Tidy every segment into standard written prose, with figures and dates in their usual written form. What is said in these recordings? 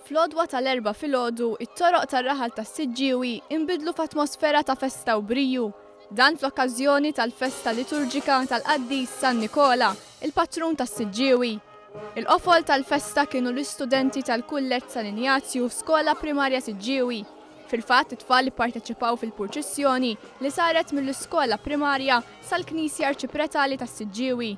Fl-għodwa tal-4 filgħodu, it-toroq tar-raħal tas-Siġġiewi inbidlu f'atmosfera ta' festa u briju. Dan fl-okkażjoni tal-festa liturġika tal-Qaddis San Nikola, il-patrun tas-Siġġiewi. Il-qofol tal-festa kienu l-istudenti tal-Kulleġġ San Ignazju f'skola primarja Siġġiewi. Fil-fatt it-tfal ipparteċipaw fil-purċissjoni li saret mill-iskola primarja sal-Knisja Arċipretali tas-Siġġiewi.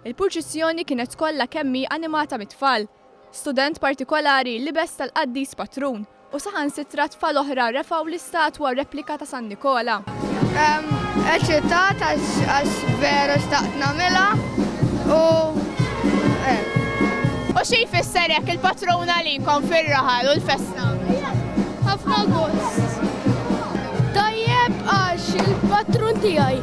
Il-purċissjoni kienet kollha kemmi animata mit-tfal. Student partikolari libes tal-Qaddis patrun u saħansitra tfal oħra refgħu l-istatwa replika ta' San Nikola. Eċitat għax veru xtaqt nagħmilha u xi jfisser hekk il-patrun għalikom fir-raħal u l-festa? ħafna gost. Tajjeb għax il-patrun tiegħi.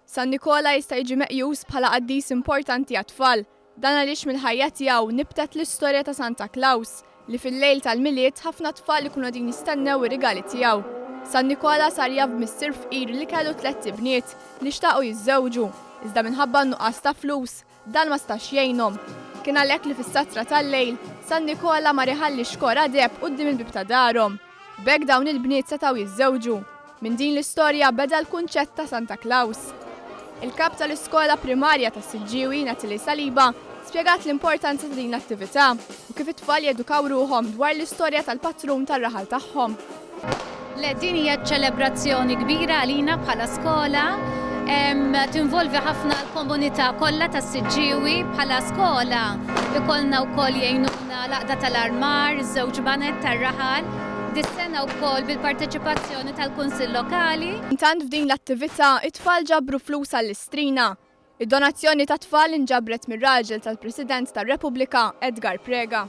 San Nikola jista' jiġi meqjus bħala qaddis importanti għat-tfal. Dan għaliex mill-ħajja tiegħu nibtet l-istorja ta' Santa Claus li fil-lejl tal-miliet ħafna tfal ikunu din jistennew ir-rigali tiegħu. San Nikola sar jaf mis-sir fqir li kellu 3 ibniet li xtaqgħu jiżżewġu, iżda minħabba nuqqas ta' flus dan ma stax jgħinhom. Kien għalhekk li fis-satra tal-lejl San Nikola ma riħallix xkor għadeb quddiem il-bib ta' darhom. B'hekk dawn il-bniet setgħu jiżżewġu. Min din l-istorja beda l-kunċett ta' Santa Claus. Il-kap tal-iskola primarja tas-Siġġiewi Natili Saliba spjegat l-importanza ta' din l-attività u kif it-tfal jedukaw ruhom dwar l-istorja tal-patrun tar-raħal tagħhom. Din hija ċelebrazzjoni kbira għalina bħala skola, tinvolvi ħafna l-komunità kollha tas-Siġġiewi bħala skola. Ikollna wkoll jgħinuna l-Għaqda tal-Armar, iż-żewġ banet tar-raħal, dis-sena wkoll bil-parteċipazzjoni tal-Kunsill Lokali. Intant f'din l-attività it-tfal ġabru flus għall-istrina. Id-donazzjoni ta' tfal inġabret mir-raġel tal-President tar-Repubblika Edgar Prega.